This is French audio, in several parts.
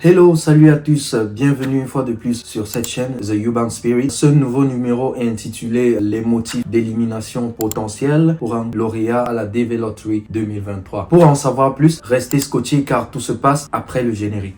Hello, salut à tous, bienvenue une fois de plus sur cette chaîne The Urban Spirit. Ce nouveau numéro est intitulé Les motifs d'élimination potentielle pour un lauréat à la DV Lottery 2023. Pour en savoir plus, restez scotchés car tout se passe après le générique.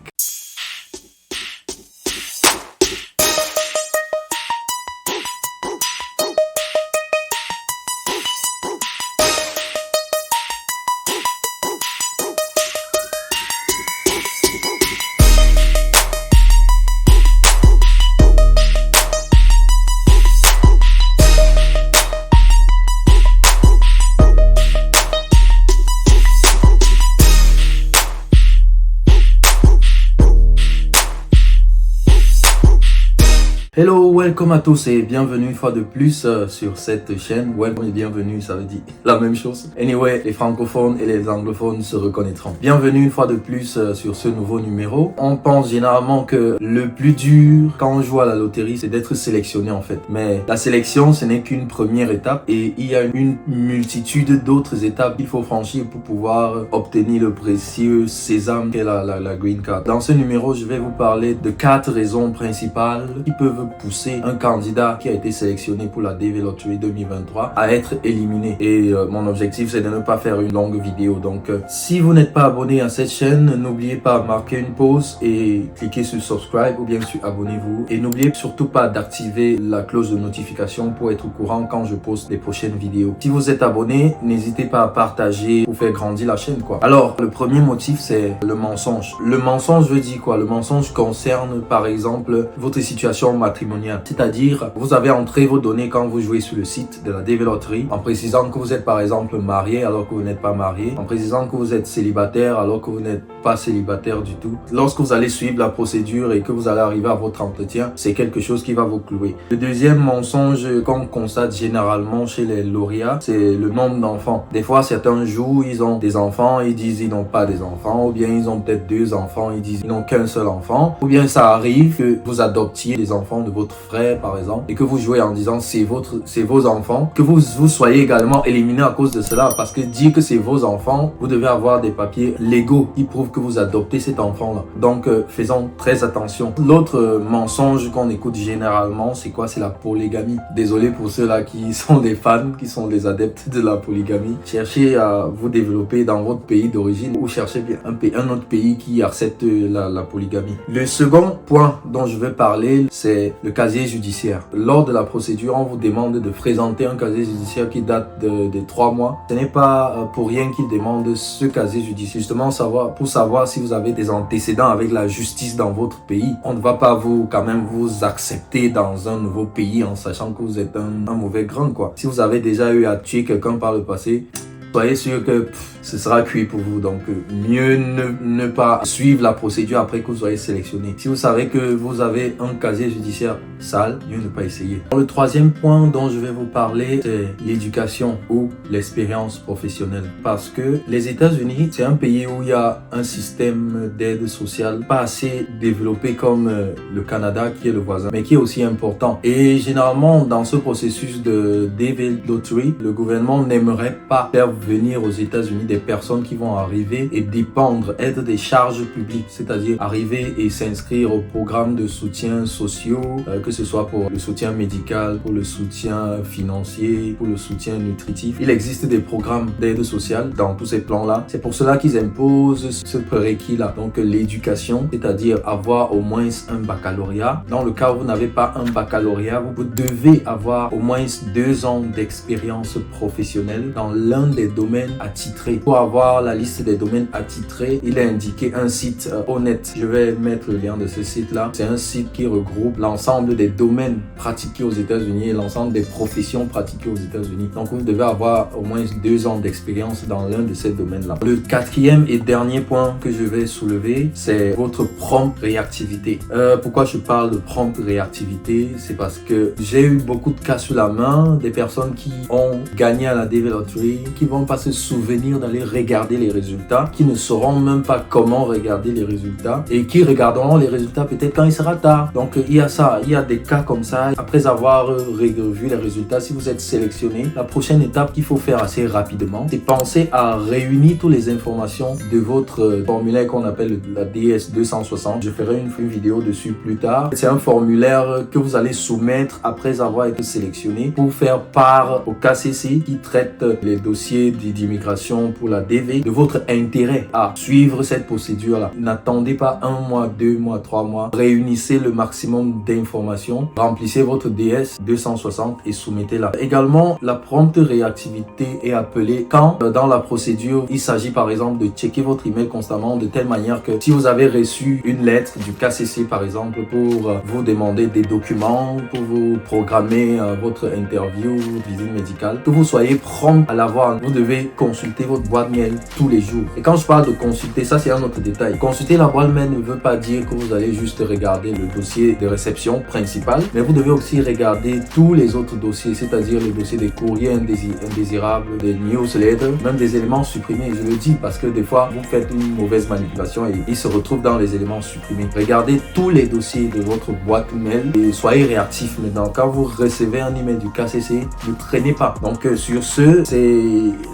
Hello, welcome à tous et bienvenue une fois de plus sur cette chaîne. Welcome et bienvenue, ça veut dire la même chose. Anyway, les francophones et les anglophones se reconnaîtront. Bienvenue une fois de plus sur ce nouveau numéro. On pense généralement que le plus dur quand on joue à la loterie, c'est d'être sélectionné en fait. Mais la sélection, ce n'est qu'une première étape et il y a une multitude d'autres étapes qu'il faut franchir pour pouvoir obtenir le précieux sésame qu'est la green card. Dans ce numéro, je vais vous parler de 4 raisons principales qui peuvent pousser un candidat qui a été sélectionné pour la DV Lottery 2023 à être éliminé. Et mon objectif, c'est de ne pas faire une longue vidéo. Donc, si vous n'êtes pas abonné à cette chaîne, n'oubliez pas de marquer une pause et cliquer sur subscribe ou bien sûr abonnez-vous. Et n'oubliez surtout pas d'activer la cloche de notification pour être au courant quand je poste les prochaines vidéos. Si vous êtes abonné, n'hésitez pas à partager pour faire grandir la chaîne, quoi. Alors, le premier motif, c'est le mensonge. Le mensonge veut dire quoi? Le mensonge concerne, par exemple, votre situation matrimoniale. C'est-à-dire, vous avez entré vos données quand vous jouez sur le site de la DV Lottery en précisant que vous êtes par exemple marié alors que vous n'êtes pas marié, en précisant que vous êtes célibataire alors que vous n'êtes pas célibataire du tout. Lorsque vous allez suivre la procédure et que vous allez arriver à votre entretien, c'est quelque chose qui va vous clouer. Le deuxième mensonge qu'on constate généralement chez les lauréats, c'est le nombre d'enfants. Des fois, certains jouent, ils ont des enfants, ils disent ils n'ont pas des enfants, ou bien ils ont peut-être 2 enfants, ils disent ils n'ont qu'un seul enfant, ou bien ça arrive que vous adoptiez des enfants de votre frère par exemple et que vous jouez en disant c'est vos enfants, que vous soyez également éliminé à cause de cela, parce que dire que c'est vos enfants, vous devez avoir des papiers légaux qui prouvent que vous adoptez cet enfant là. Donc faisons très attention. L'autre mensonge qu'on écoute généralement, c'est quoi? C'est la polygamie. Désolé pour ceux là qui sont des fans, qui sont des adeptes de la polygamie. Cherchez à vous développer dans votre pays d'origine ou cherchez bien un autre pays qui accepte la polygamie. Le second point dont je veux parler, c'est le casier judiciaire. Lors de la procédure, on vous demande de présenter un casier judiciaire qui date de 3 mois. Ce n'est pas pour rien qu'ils demandent ce casier judiciaire, justement pour savoir si vous avez des antécédents avec la justice dans votre pays. On ne va pas quand même vous accepter dans un nouveau pays en sachant que vous êtes un mauvais grain, quoi. Si vous avez déjà eu à tuer quelqu'un par le passé, soyez sûr que ce sera cuit pour vous. Donc mieux ne pas suivre la procédure après que vous soyez sélectionné. Si vous savez que vous avez un casier judiciaire sale, mieux ne pas essayer. Le troisième point dont je vais vous parler, c'est l'éducation ou l'expérience professionnelle. Parce que les États-Unis, c'est un pays où il y a un système d'aide sociale pas assez développé comme le Canada qui est le voisin, mais qui est aussi important. Et généralement, dans ce processus de DV Lottery, le gouvernement n'aimerait pas faire venir aux États-Unis des personnes qui vont arriver et dépendre, être des charges publiques, c'est-à-dire arriver et s'inscrire au programme de soutien sociaux, que ce soit pour le soutien médical, pour le soutien financier, pour le soutien nutritif. Il existe des programmes d'aide sociale dans tous ces plans-là. C'est pour cela qu'ils imposent ce prérequis-là. Donc l'éducation, c'est-à-dire avoir au moins un baccalauréat. Dans le cas où vous n'avez pas un baccalauréat, vous devez avoir au moins 2 ans d'expérience professionnelle dans l'un des domaines attitrés. Pour avoir la liste des domaines attitrés, il est indiqué un site honnête. Je vais mettre le lien de ce site-là. C'est un site qui regroupe l'ensemble des domaines pratiqués aux États-Unis et l'ensemble des professions pratiquées aux États-Unis. Donc, vous devez avoir au moins 2 ans d'expérience dans l'un de ces domaines-là. Le 4e et dernier point que je vais soulever, c'est votre prompte réactivité. Pourquoi je parle de prompte réactivité? C'est parce que j'ai eu beaucoup de cas sous la main, des personnes qui ont gagné à la DV Lottery, qui vont pas se souvenir d'aller regarder les résultats, qui ne sauront même pas comment regarder les résultats et qui regarderont les résultats peut-être quand il sera tard. Donc il y a ça, il y a des cas comme ça. Après avoir revu les résultats, si vous êtes sélectionné, la prochaine étape qu'il faut faire assez rapidement, c'est penser à réunir toutes les informations de votre formulaire qu'on appelle la DS 260. Je ferai une vidéo dessus plus tard. C'est un formulaire que vous allez soumettre après avoir été sélectionné pour faire part au KCC qui traite les dossiers d'immigration pour la DV de votre intérêt à suivre cette procédure-là. N'attendez pas 1 mois, 2 mois, 3 mois. Réunissez le maximum d'informations. Remplissez votre DS 260 et soumettez-la. Également, la prompte réactivité est appelée quand dans la procédure, il s'agit par exemple de checker votre email constamment de telle manière que si vous avez reçu une lettre du KCC par exemple pour vous demander des documents, pour vous programmer votre interview, visite médicale, que vous soyez prompt à l'avoir. Vous devez consulter votre boîte mail tous les jours. Et quand je parle de consulter, ça c'est un autre détail. Consulter la boîte mail ne veut pas dire que vous allez juste regarder le dossier de réception principal, mais vous devez aussi regarder tous les autres dossiers, c'est-à-dire les dossiers des courriers indésirables, des newsletters, même des éléments supprimés. Je le dis parce que des fois, vous faites une mauvaise manipulation et ils se retrouvent dans les éléments supprimés. Regardez tous les dossiers de votre boîte mail et soyez réactifs maintenant. Quand vous recevez un email du KCC, ne traînez pas. Donc sur ce, c'est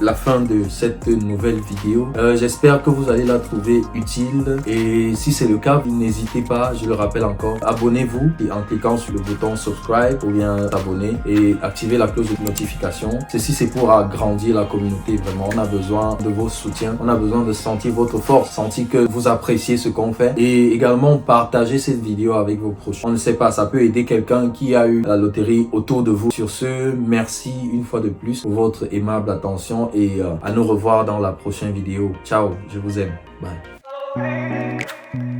la fin de cette nouvelle vidéo. J'espère que vous allez la trouver utile et si c'est le cas, n'hésitez pas, je le rappelle encore, abonnez-vous en cliquant sur le bouton subscribe ou bien abonner et activez la cloche de notification. Ceci c'est pour agrandir la communauté vraiment. On a besoin de vos soutiens, on a besoin de sentir votre force, sentir que vous appréciez ce qu'on fait et également partager cette vidéo avec vos proches. On ne sait pas, ça peut aider quelqu'un qui a eu la loterie autour de vous. Sur ce, merci une fois de plus pour votre aimable attention et à nous revoir dans la prochaine vidéo. Ciao, je vous aime. Bye.